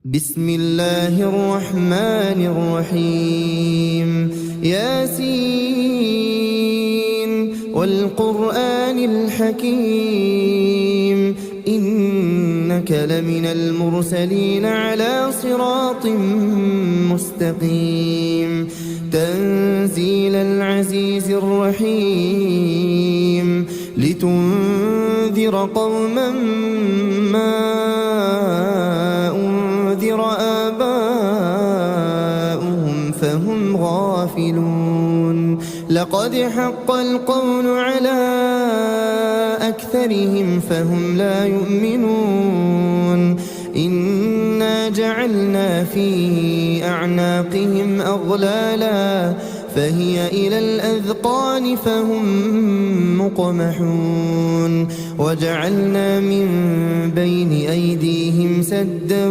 بسم الله الرحمن الرحيم ياسين والقرآن الحكيم إنك لمن المرسلين على صراط مستقيم تنزيل العزيز الرحيم لتنذر قوما ما أنذر آباؤهم فهم غافلون لقد حق القول على أكثرهم فهم لا يؤمنون إنا جعلنا في أعناقهم أغلالا فهي إلى الأذقان فهم مقمحون وجعلنا من بين أيديهم سدا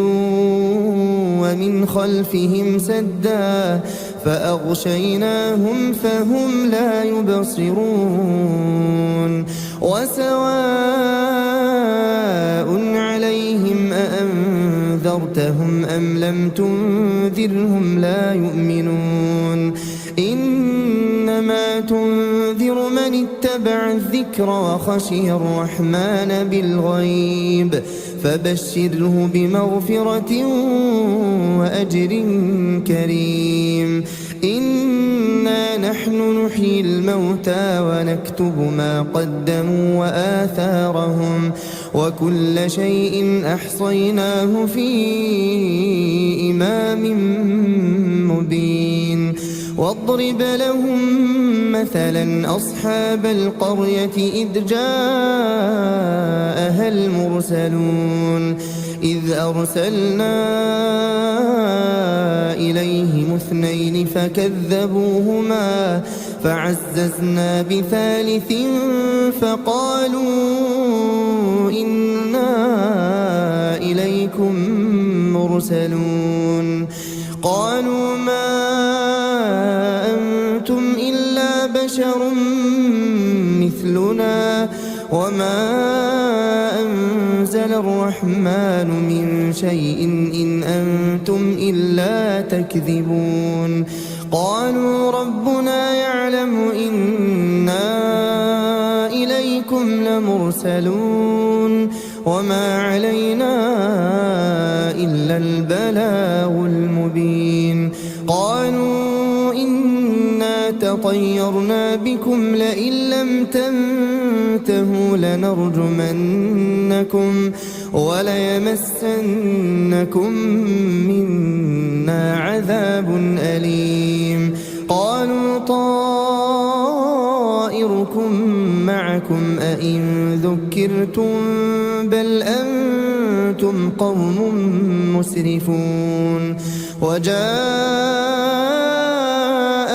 ومن خلفهم سدا فأغشيناهم فهم لا يبصرون وسواء عليهم أأنذرتهم أم لم تنذرهم لا يؤمنون إنما تنذر من اتبع الذكر وخشي الرحمن بالغيب فبشره بمغفرة وأجر كريم إنا نحن نحيي الموتى ونكتب ما قدموا وآثارهم وكل شيء أحصيناه في إمام مبين واضرب لهم مثلا أصحاب القرية إذ جاءها المرسلون إذ أرسلنا إليهم اثنين فكذبوهما فعززنا بثالث فقالوا إنا إليكم مرسلون قالوا ما أنتم إلا بشر مثلنا وما أنزل الرحمن من شيء إن أنتم إلا تكذبون قالوا ربنا يعلم إنا إليكم لمرسلون وما علينا إلا البلاغ المبين قالوا إنا تطيرنا بكم لئن لم تنتهوا لنرجمنكم وليمسنكم منا عذاب أليم قالوا طائركم معكم أئن ذكرتم بل أنتم قوم مسرفون وجاء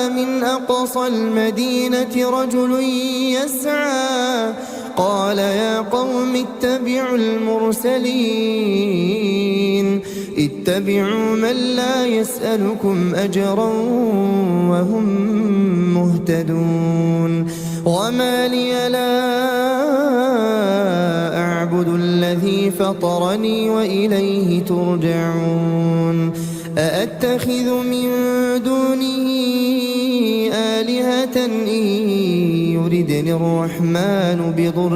من أقصى المدينة رجل يسعى قال يا قوم اتبعوا المرسلين اتبعوا من لا يسألكم أجرا وهم مهتدون وما لي لا أعبد الذي فطرني وإليه ترجعون أأتخذ من دونه آلهة إن يردني الرحمن بضر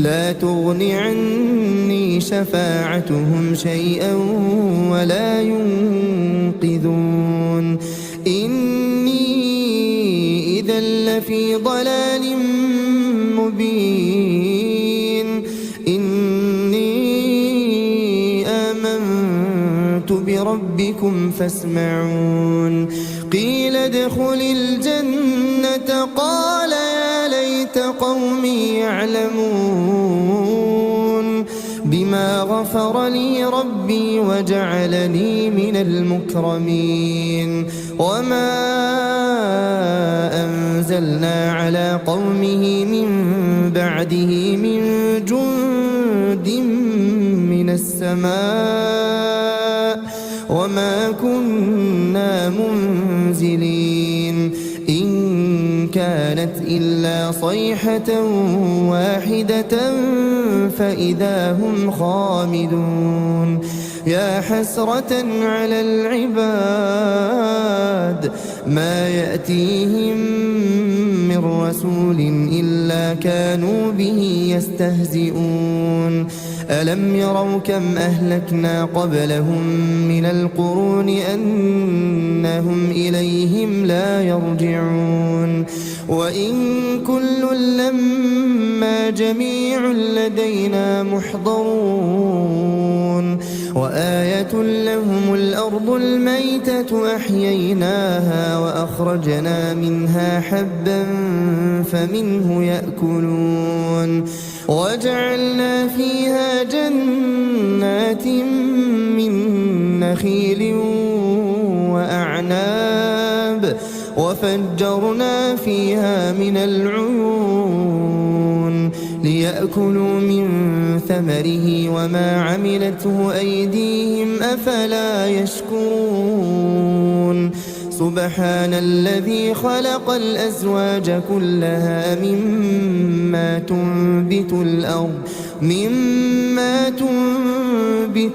لا تغن عني شفاعتهم شيئا ولا ينقذون إني إذا لفي ضلال مبين إني آمنت بربكم فاسمعون قيل ادخل الجنة قال يا ليت قومي يعلمون بما غفر لي ربي وجعلني من المكرمين وما أنزلنا على قومه من بعده من جند من السماء وما كنا منزلين إن كانت إلا صيحة واحدة فإذا هم خامدون يا حسرة على العباد ما يأتيهم من رسول إلا كانوا به يستهزئون ألم يروا كم أهلكنا قبلهم من القرون أنهم إليهم لا يرجعون وإن كل لما جميع لدينا محضرون وآية لهم الأرض الميتة أحييناها وأخرجنا منها حبا فمنه يأكلون وجعلنا فيها جنات من نخيل وأعناب وفجرنا فيها من العيون ليأكلوا من ثمره وما عملته أيديهم أفلا يشكرون سبحان الذي خلق الأزواج كلها مما تنبت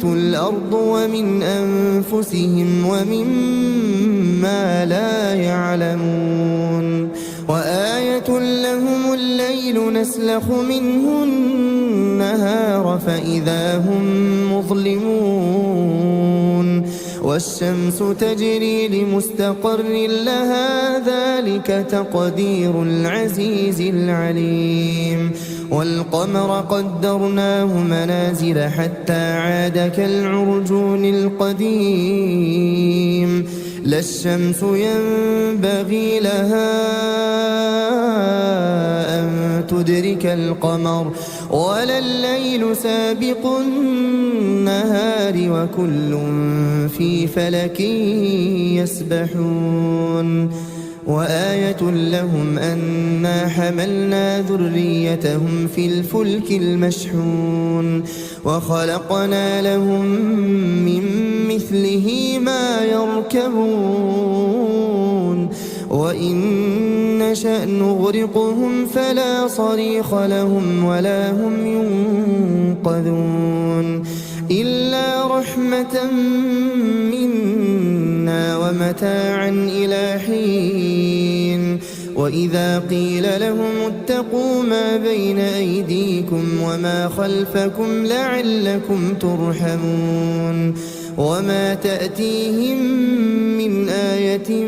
الأرض ومن أنفسهم ومما لا يعلمون وآية لهم الليل نسلخ منه النهار فإذا هم مظلمون والشمس تجري لمستقر لها ذلك تقدير العزيز العليم والقمر قدرناه منازل حتى عاد كالعرجون القديم لا الشمس ينبغي لها أن تدرك القمر ولا الليل سابق النهار وكل في فلك يسبحون وآية لهم أنا حملنا ذريتهم في الفلك المشحون وخلقنا لهم من مثله ما يركبون وإن نشأ نغرقهم فلا صريخ لهم ولا هم ينقذون إلا رحمة منا ومتاعا إلى حين وإذا قيل لهم اتقوا ما بين أيديكم وما خلفكم لعلكم ترحمون وما تأتيهم من آية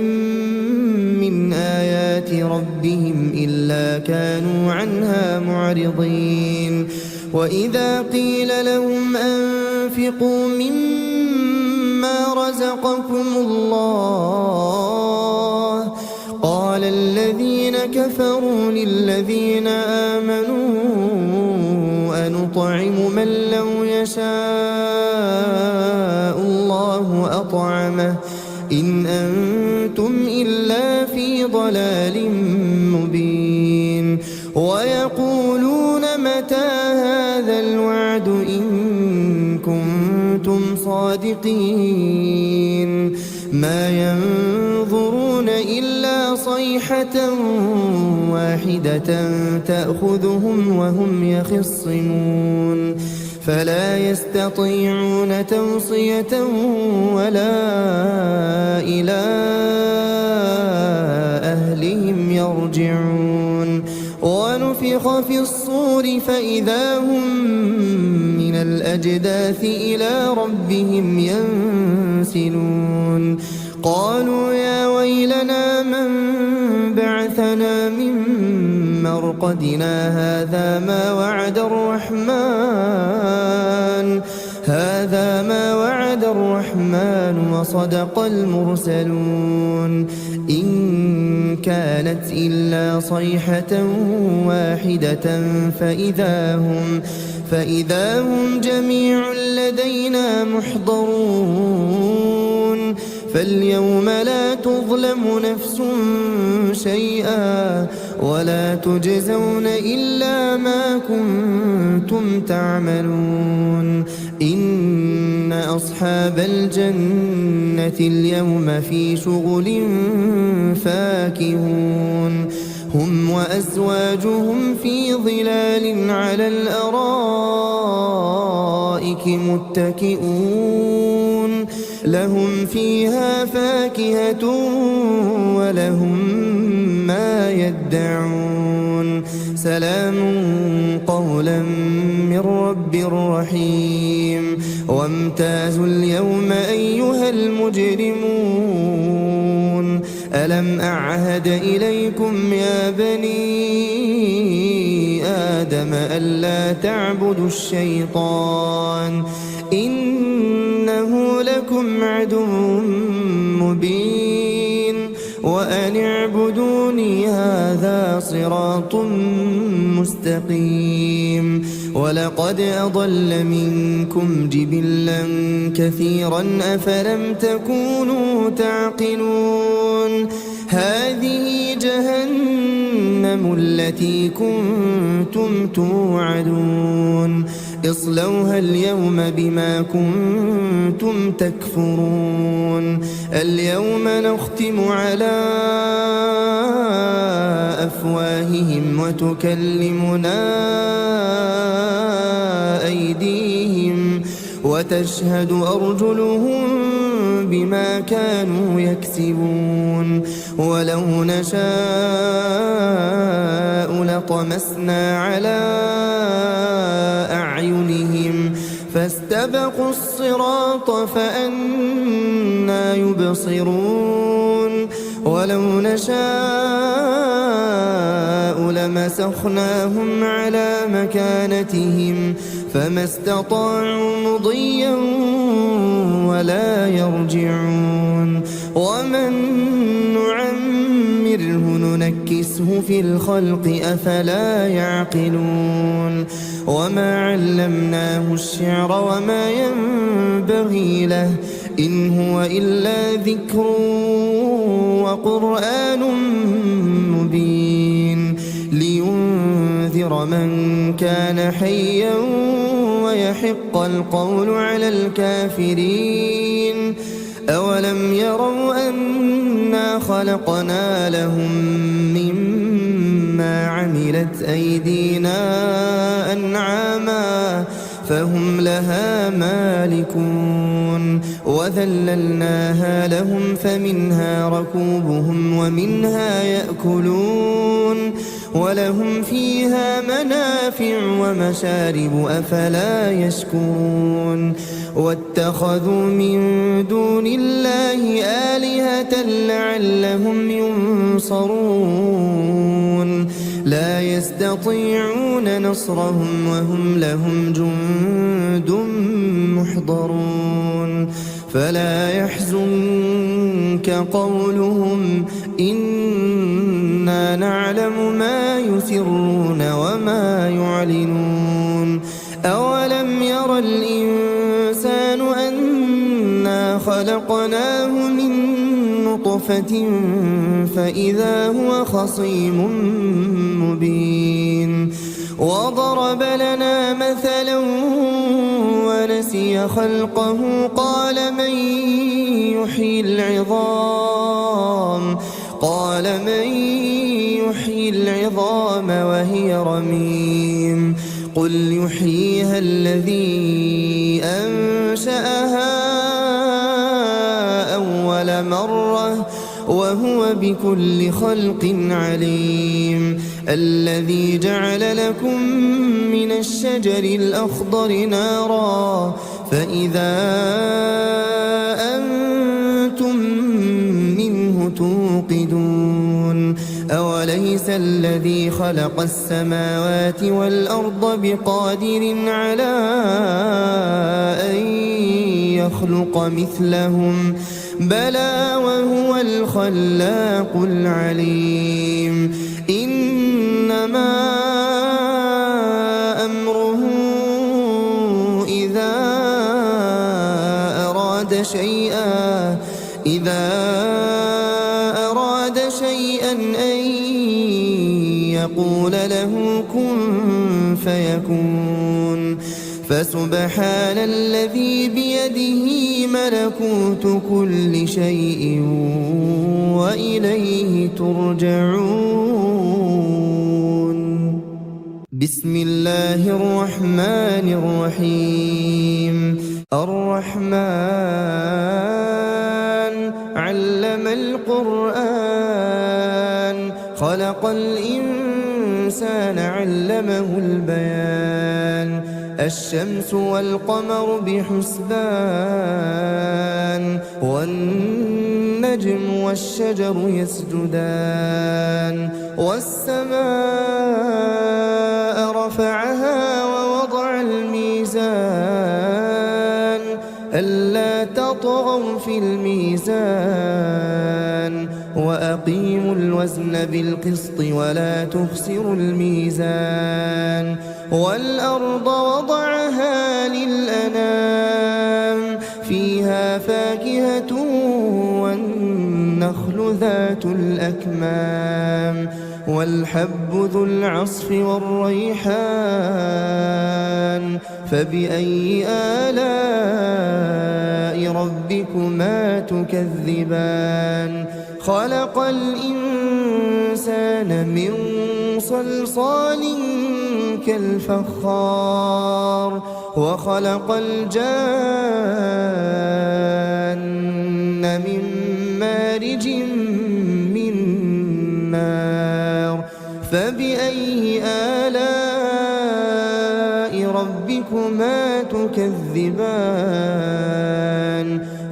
من آيات ربهم إلا كانوا عنها معرضين وإذا قيل لهم أنفقوا مما رزقكم الله قال الذين كفروا للذين آمنوا أنطعم من لو يشاء الله أطعمه إن أنتم إلا في ضلال مبين ويقولون متى هذا الوعد إن كنتم صادقين ما ينظرون إلا صيحة واحدة تأخذهم وهم يخصمون فلا يستطيعون توصية ولا إلى أهلهم يرجعون ونفخ في الصور فإذا هم من الأجداث إلى ربهم ينسلون قالوا يا ويلنا من بعثنا من مرقدنا هذا ما وعد الرحمن وصدق المرسلون إن كانت إلا صيحة واحدة فإذا هم جميع لدينا محضرون فاليوم لا تظلم نفس شيئا ولا تجزون إلا ما كنتم تعملون إن أصحاب الجنة اليوم في شغل فاكهون هم وأزواجهم في ظلال على الأرائك متكئون لهم فيها فاكهة ولهم ما يدعون سلام قولا من رب رحيم وامتازوا اليوم أيها المجرمون ألم أعهد إليكم يا بني آدم ألا تعبدوا الشيطان إنه لكم عدو مبين وأن اعبدوني هذا صراط مستقيم ولقد أضل منكم جبلا كثيرا أفلم تكونوا تعقلون هذه جهنم التي كنتم توعدون اصلوها اليوم بما كنتم تكفرون اليوم نختم على أفواههم وتكلمنا أيديهم وتشهد أرجلهم بما كانوا يكسبون ولو نشاء لطمسنا على أعينهم فاستبقوا الصراط فأنى يبصرون ولو نشاء لمسخناهم على مكانتهم فما استطاعوا مضيا ولا يرجعون ومن نعمره ننكسه في الخلق أفلا يعقلون وما علمناه الشعر وما ينبغي له إن هو إلا ذكر وقرآن مبين لينذر من كان حيا ويحق القول على الكافرين أولم يروا أنا خلقنا لهم مما عملت أيدينا أنعاما فهم لها مالكون وذللناها لهم فمنها ركوبهم ومنها يأكلون ولهم فيها منافع ومشارب أفلا يشكرون واتخذوا من دون الله آلهة لعلهم ينصرون لا يستطيعون نصرهم وهم لهم جند محضرون فلا يحزنك قولهم إنا نعلم ما يسرون وما يعلنون أولم ير الإنسان أنا خلقناه من نطفة فإذا هو خصيم مبين وضرب لنا مثلا ونسي خلقه قال من يحيي العظام وهي رميم قل يحييها الذي أنشأها أول مرة وهو بكل خلق عليم الذي جعل لكم من الشجر الأخضر نارا فإذا أنتم منه توقدون أوليس الذي خلق السماوات والأرض بقادر على أن يخلق مثلهم بلى وهو الخلاق العليم إنما أمره إذا أراد شيئا أن يقول له كن فيكون فسبحان الذي بيده ملكوت كل شيء وإليه ترجعون. بسم الله الرحمن الرحيم. الرحمن علم القرآن خلق الإنسان علمه البيان. الشمس والقمر بحسبان والنجم والشجر يسجدان. والسماء رفعها ووضع الميزان ألا تطغوا في الميزان وأقيموا الوزن بالقسط ولا تخسروا الميزان. والأرض وضعها للأنام فيها فاكهة والنخل ذات الأكمام والحب ذو العصف والريحان. فبأي آلاء ربكما تكذبان؟ خلق الإنسان من صلصال كالفخار وخلق الجان من مارج من نار. فبأي آلاء ربكما تكذبان؟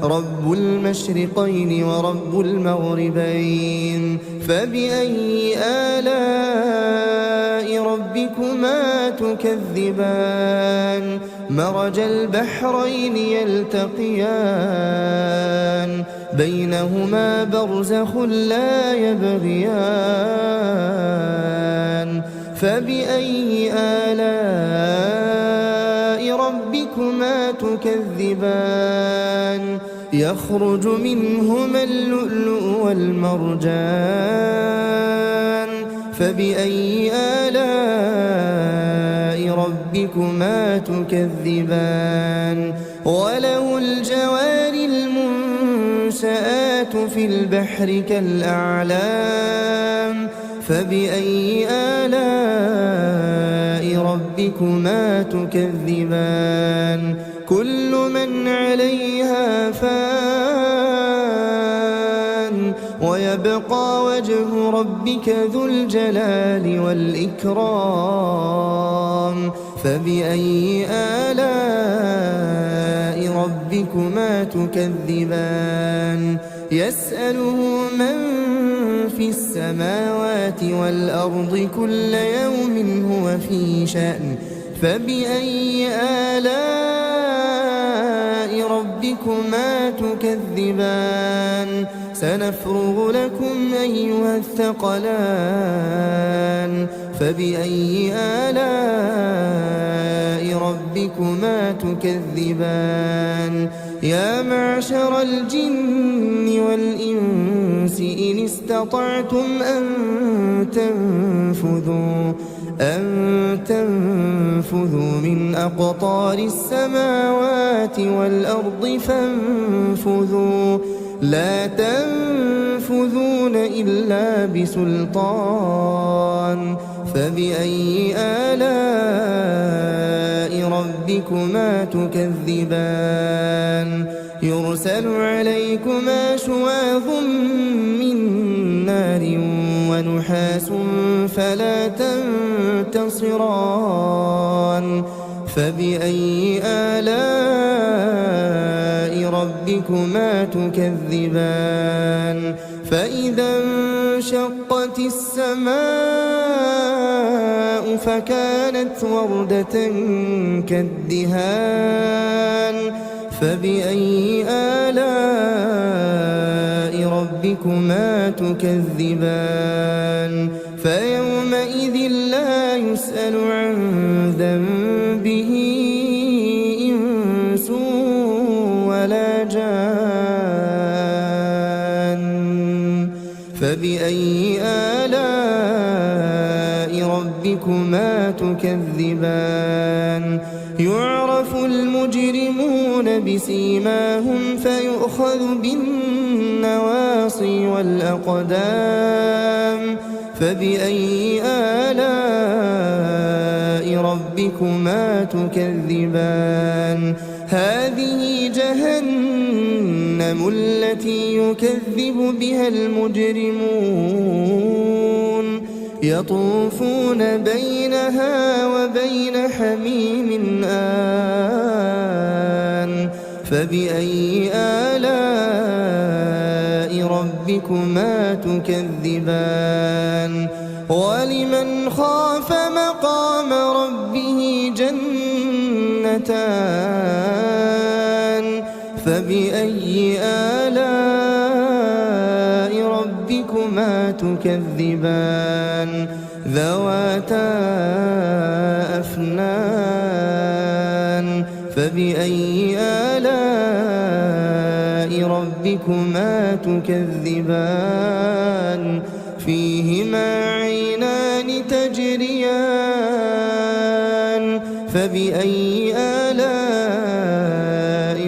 رب المشرقين ورب المغربين. فبأي آلاء ربكما تكذبان؟ مرج البحرين يلتقيان بينهما برزخ لا يبغيان. فبأي آلاء ربكما تكذبان؟ يخرج منهما اللؤلؤ والمرجان. فبأي آلاء ربكما تكذبان؟ وله الجوار المنشآت في البحر كالأعلام. فبأي آلاء ربكما تكذبان؟ كل من عليها فان ويبقى وجه ربك ذو الجلال والإكرام. فبأي آلاء ربكما تكذبان؟ يسأله من في السماوات والأرض كل يوم هو في شأن. فبأي آلاء ربكما تكذبان؟ سنفرغ لكم أيها الثقلان. فبأي آلاء ربكما تكذبان؟ يا معشر الجن والإنس إن استطعتم أن تنفذوا من أقطار السماوات والأرض فانفذوا لا تنفذون إلا بسلطان. فبأي آلاء ربكما تكذبان؟ يرسل عليكما شواظ من نار ونحاس فلا تنتصران. فبأي آلاء ربكما تكذبان؟ فإذا انشقت السماء فكانت وردة كالدهان. فبأي آلاء ربكما تكذبان؟ فيومئذ لا يسأل عن ذنبه إنس ولا جان. فبأي آلاء ربكما تكذبان؟ المجرمون بسيماهم فيؤخذ بالنواصي والأقدام فبأي آلاء ربكما تكذبان هذه جهنم التي يكذب بها المجرمون يطوفون بينها وبين حميم آن فبأي آلاء ربكما تكذبان ولمن خاف مقام ربه جنتان فبأي آلاء ربكما تكذبان ذواتا أفنان فبأي آلاء ربكما تكذبان فيهما عينان تجريان فبأي آلاء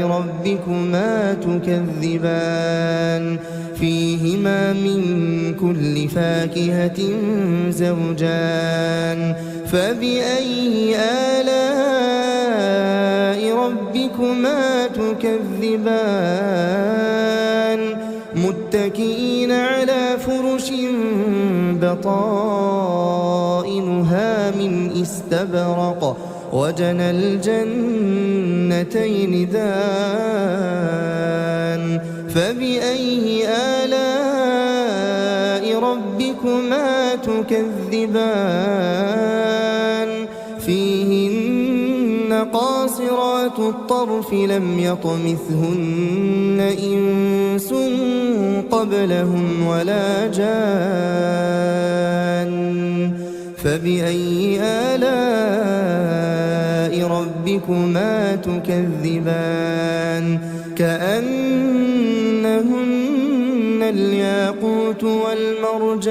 ربكما تكذبان فيهما من كل فاكهة زوجان فبأي آلاء ربكما تكذبان متكئين على فرش بطائنها من استبرق وجنى الجنتين دان فبأي آلاء ربكما تكذبان فيهن قاصرات الطرف لم يطمثهن إنس قبلهم ولا جان فبأي آلاء ربكما تكذبان كأنهن الياقوت والمرجان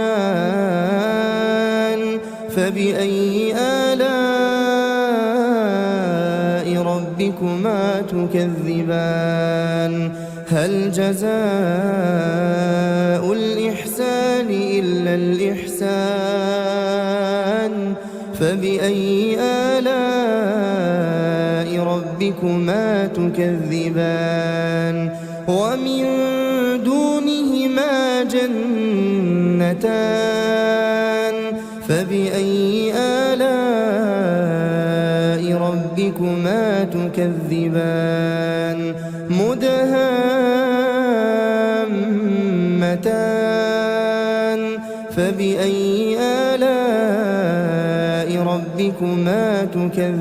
فبأي آلاء ربكما تكذبان هل جزاء الإحسان إلا الإحسان فبأي آلاء ربكما تكذبان ومن دونهما جنتان فبأي آلاء ربكما تكذبان مدهامتان فبأي آلاء ربكما تكذبان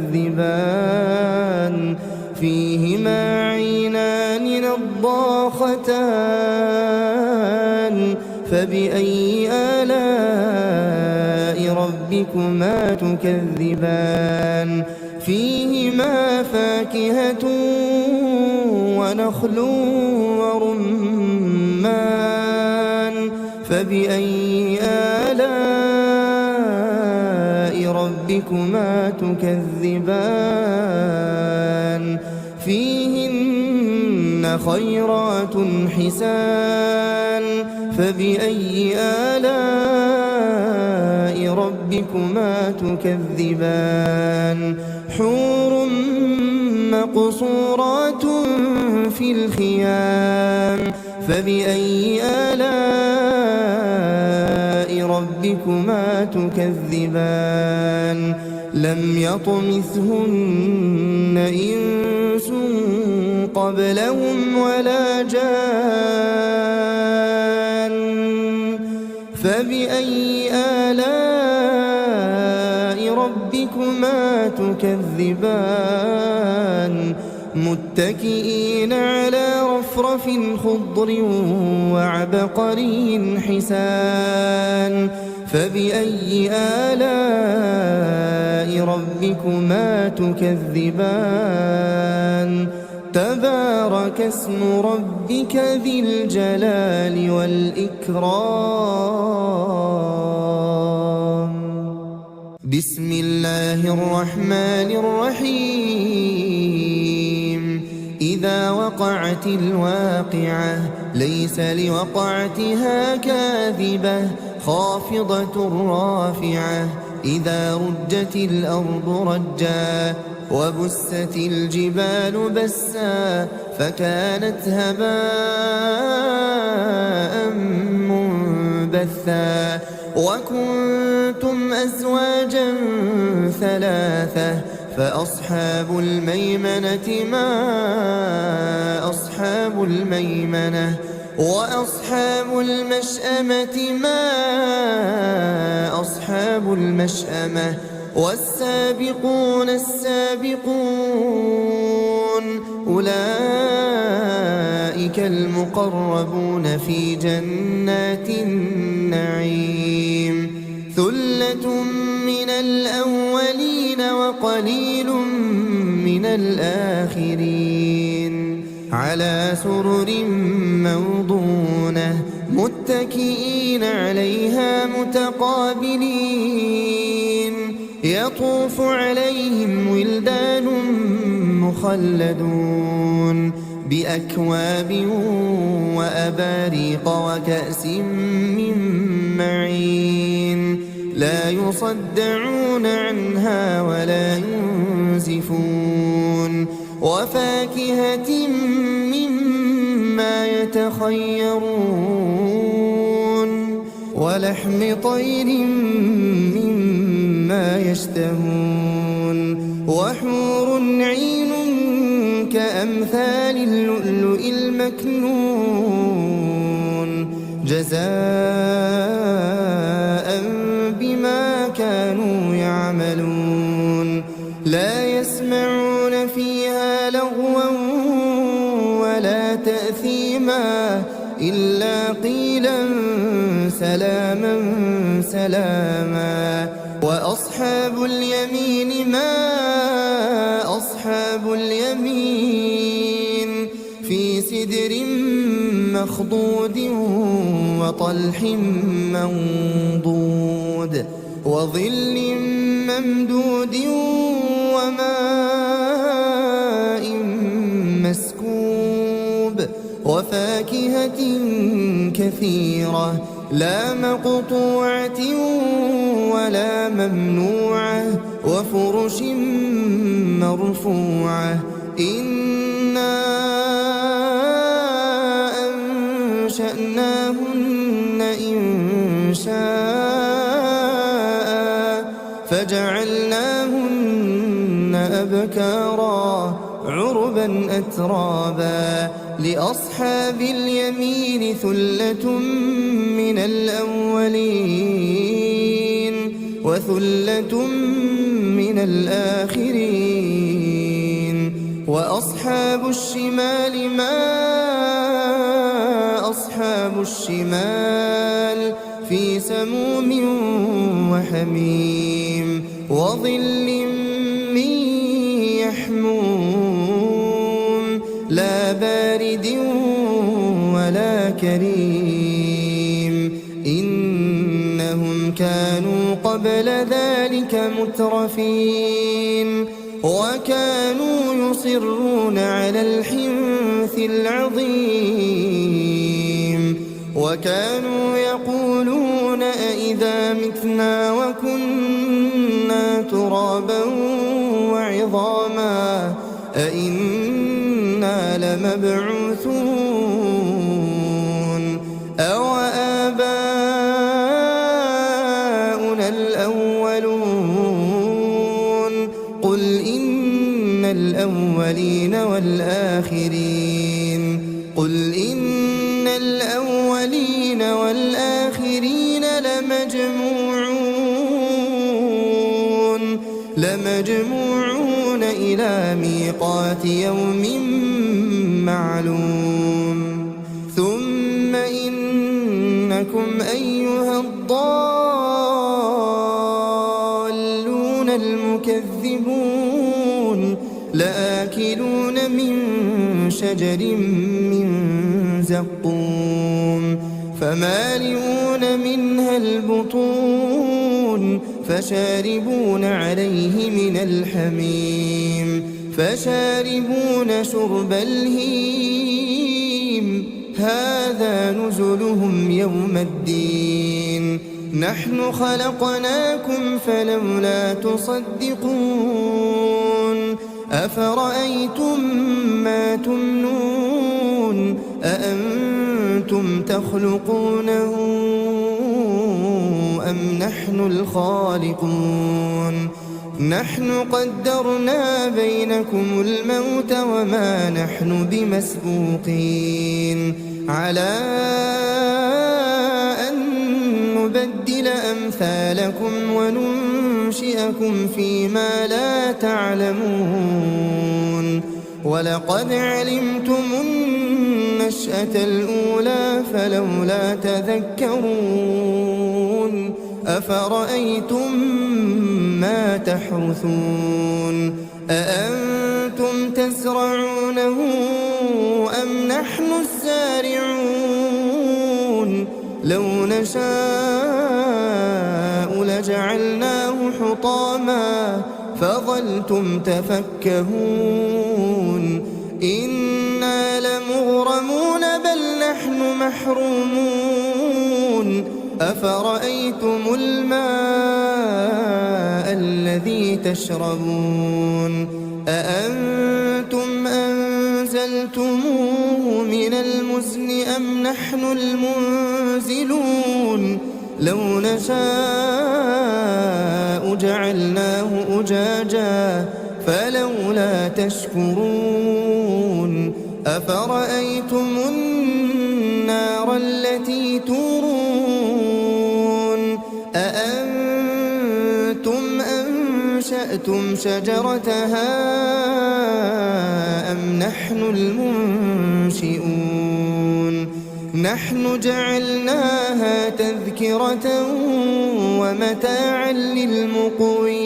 فيهما عينان نضاختان فبأي آلاء ربكما تكذبان فيهما فاكهة ونخل ورمان فبأي آلاء ربكما تكذبان فيهن خيرات حسان فبأي آلاء ربكما تكذبان حور مقصورات في الخيام فبأي آلاء ربكما تكذبان لم يطمثهن إنس قبلهم ولا جان فبأي آلاء ربكما تكذبان متكئين على رفرف خضر وعبقري حسان فبأي آلاء ربكما تكذبان تبارك اسم ربك ذي الجلال والإكرام بسم الله الرحمن الرحيم وقعت الواقعة ليس لوقعتها كاذبة خافضة رافعة إذا رجت الأرض رجا وبست الجبال بسا فكانت هباء منبثا وكنتم أزواجا ثلاثة فأصحاب الميمنة ما أصحاب الميمنة وأصحاب المشأمة ما أصحاب المشأمة والسابقون السابقون أولئك المقربون في جنات النعيم ثلة من الأولين وقليل من الآخرين على سرر موضونة متكئين عليها متقابلين يطوف عليهم ولدان مخلدون بأكواب وأباريق وكأس من معين لا يصدعون عنها ولا ينزفون وفاكهة مما يتخيرون ولحم طير مما يشتهون وحور عين كأمثال اللؤلؤ المكنون جزاء بما كانوا يعملون لا يسمعون فيها لغوا ولا تأثيما إلا قيلا سلاما سلاما وأصحاب اليمين ما أصحاب اليمين في سدر مخضود وطلح منضود وظل ممدود وماء مسكوب وفاكهة كثيرة لا مقطوعة ولا ممنوعة وفرش مرفوعة إنا أنشأناهن إنشاء فجعلناهن أبكارا عربا أترابا لأصحاب اليمين ثلة من الأولين وثلة من الآخرين وأصحاب الشمال ما أصحاب الشمال في سموم وحميم وظل من يحموم لا بارد ولا كريم إنهم كانوا قبل ذلك مترفين وكانوا يصرون على الحنث العظيم وكانوا يقولون أئذا متنا وكنا ترابا وعظاما أئنا لمبعوثون أو آباؤنا الأولون قل إن الأولين والآخرين قل إن الأولين والآخرين لمجموعون إلى ميقات يوم معلوم ثم إنكم أيها الضالون المكذبون لآكلون من شجر من زقوم فمالئون منها البطون فشاربون عليه من الحميم فشاربون شرب الهيم هذا نزلهم يوم الدين نحن خلقناكم فلولا تصدقون أفرأيتم ما تمنون أأنتم تخلقونه أم نحن الخالقون نحن قدرنا بينكم الموت وما نحن بمسبوقين على أن نبدل أمثالكم وننشئكم فيما لا تعلمون ولقد علمتم النشأة الأولى فلولا تذكرون أفرأيتم ما تحرثون أأنتم تزرعونه أم نحن الزارعون لو نشاء لجعلناه حطاما فظلتم تفكهون إنا لمغرمون بل نحن محرومون أفرأيتم الماء الذي تشربون أأنتم أنزلتموه من المزن أم نحن المنزلون لو نشاء جعلناه أجاجا فلولا تشكرون أفرأيتم النار التي تورون أأنتم أنشأتم شجرتها أم نحن المنشئون نحن جعلناها تذكرة ومتاعا للمقوين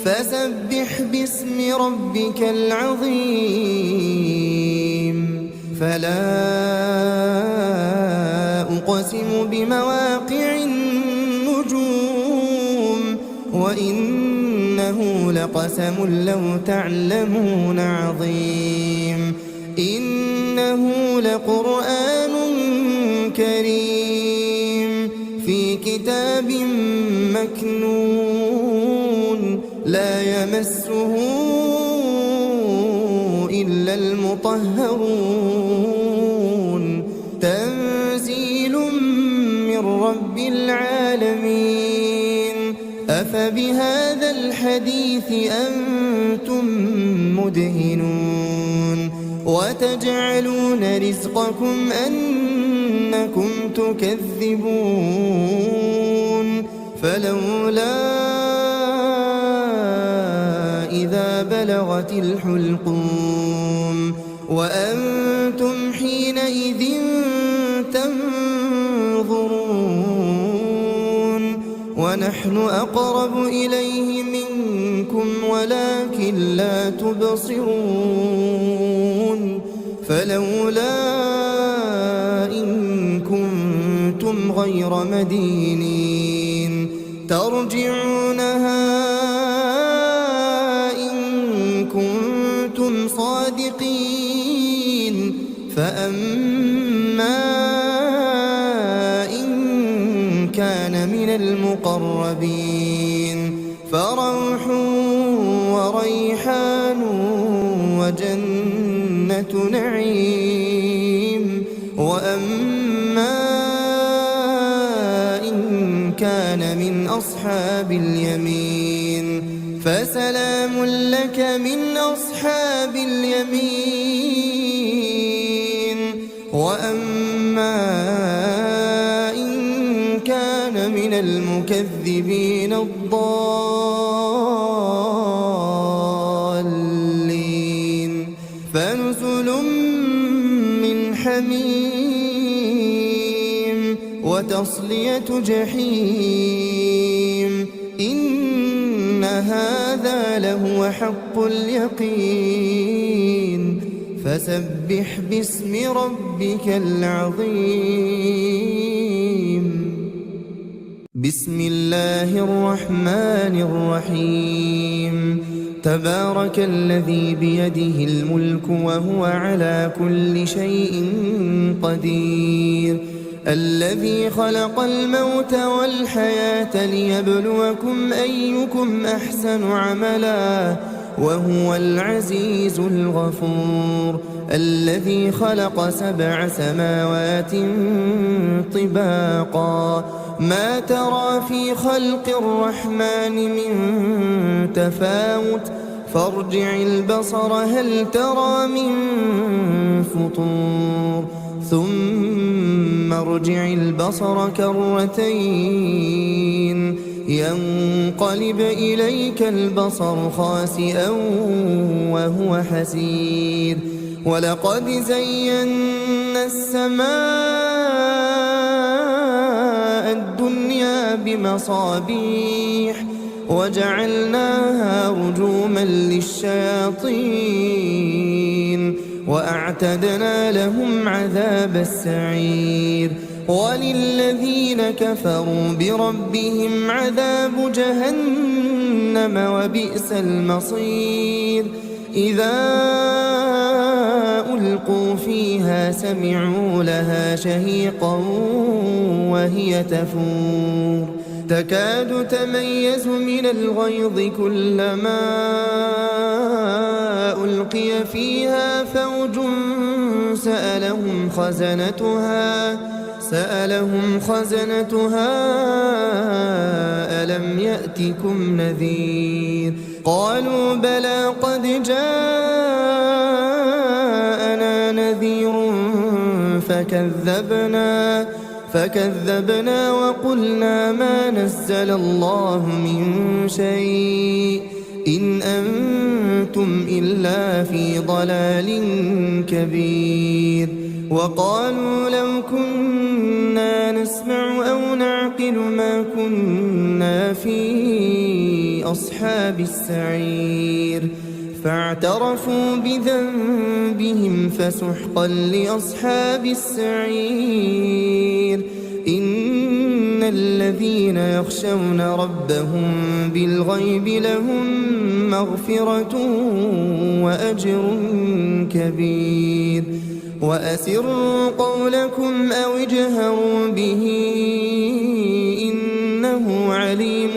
فسبح باسم ربك العظيم فلا أقسم بمواقع النجوم وإنه لقسم لو تعلمون عظيم إنه لقرآن كريم في كتاب مكنون لا يمسه إلا المطهرون تنزيل من رب العالمين أفبهذا الحديث أنتم مدهنون وتجعلون رزقكم أنكم تكذبون فلولا إذا بلغت الحلقوم وأنتم حينئذ تنظرون ونحن أقرب إليه منكم ولكن لا تبصرون فلولا إن كنتم غير مدينين ترجعونها إن كنتم صادقين فأما إن كان من المقربين فروح وريحان وجنة نعيم وأما إن كان من أصحاب اليمين فسلام لك من أصحاب اليمين وأما إن كان من المكذبين الضالين فنزل من حميم وتصلية جحيم إن هذا لهو حق اليقين فسبح باسم ربك العظيم بسم الله الرحمن الرحيم تبارك الذي بيده الملك وهو على كل شيء قدير الذي خلق الموت والحياة ليبلوكم أيكم أحسن عملا وهو العزيز الغفور الذي خلق 7 سماوات طباقا ما ترى في خلق الرحمن من تفاوت فارجع البصر هل ترى من فطور ثم ارجع البصر كرتين ينقلب إليك البصر خاسئا وهو حسير ولقد زينا السماء الدنيا بمصابيح وجعلناها رجوما للشياطين وأعتدنا لهم عذاب السعير وللذين كفروا بربهم عذاب جهنم وبئس المصير إذا ألقوا فيها سمعوا لها شهيقا وهي تفور تكاد تميز من الغيظ كلما ألقي فيها فوج سألهم خزنتها ألم يأتكم نذير قالوا بلى قد جاءنا نذير فكذبنا وقلنا ما نزل الله من شيء إن أنتم إلا في ضلال كبير وقالوا لو كنا نسمع أو نعقل ما كنا في أصحاب السعير فاعترفوا بذنبهم فسحقا لأصحاب السعير إن الذين يخشون ربهم بالغيب لهم مغفرة وأجر كبير وأسروا قولكم أو اجهروا به إنه عليم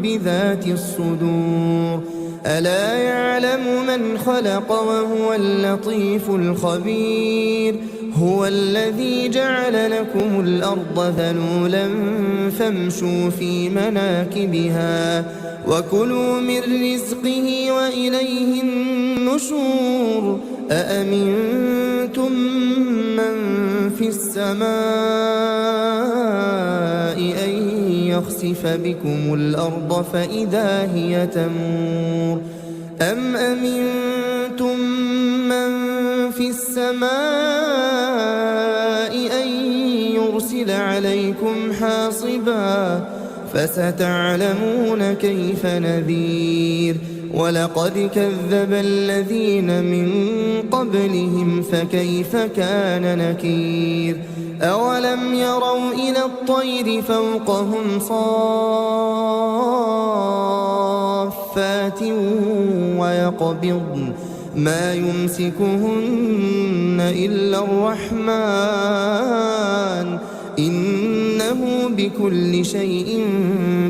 بذات الصدور ألا يعلم من خلق وهو اللطيف الخبير هو الذي جعل لكم الأرض ذلولا فامشوا في مناكبها وكلوا من رزقه وإليه النشور أأمنتم من في السماء أن يخسف بكم الأرض فإذا هي تمور أم أمنتم من في السماء أن يرسل عليكم حاصبا فستعلمون كيف نذير ولقد كذب الذين من قبلهم فكيف كان نكير أولم يروا إلى الطير فوقهم صافات ويقبضن ما يمسكهن إلا الرحمن إنه بكل شيء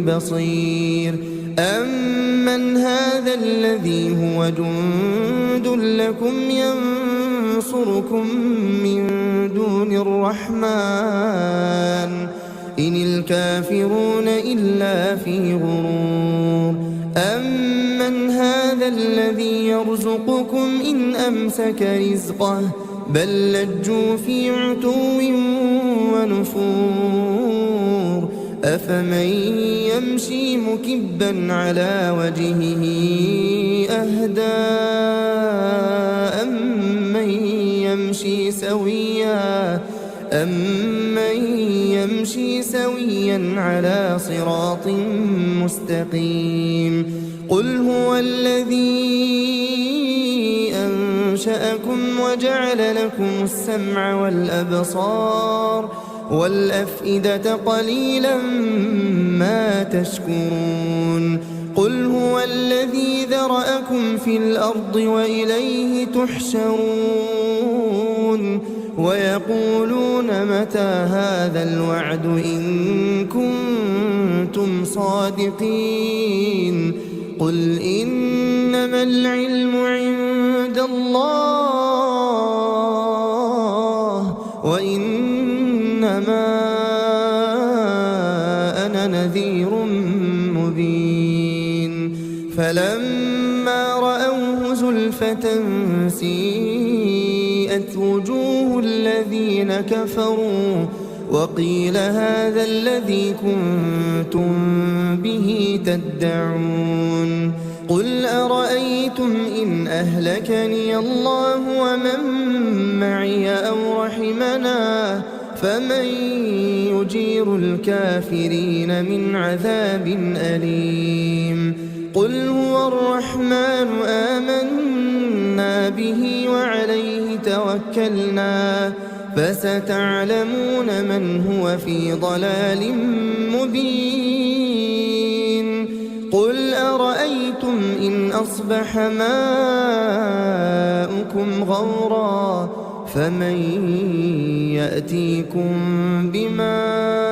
بصير أمن هذا الذي هو جند لكم ينصركم من دون الرحمن إن الكافرون إلا في غرور أمن هذا الذي يرزقكم إن أمسك رزقه بل لجوا في عتو ونفور أفمن يمشي مكبا على وجهه أهدى أمن يمشي سويا على صراط مستقيم قل هو الذي أنشأكم وجعل لكم السمع والأبصار والأفئدة قليلا ما تشكرون قل هو الذي ذرأكم في الأرض وإليه تحشرون ويقولون متى هذا الوعد إن كنتم صادقين قل إنما العلم عند الله وإنما أنا نذير مبين فلما رأوه زلفة سيئت وجوه الذين كفروا وقيل هذا الذي كنتم به تدعون قل أرأيتم إن أهلكني الله ومن معي أو رحمنا فمن يجير الكافرين من عذاب أليم قل هو الرحمن آمنا به وعليه توكلنا فستعلمون من هو في ضلال مبين قل أرأيتم إن أصبح ماؤكم غورا فمن يأتيكم بماء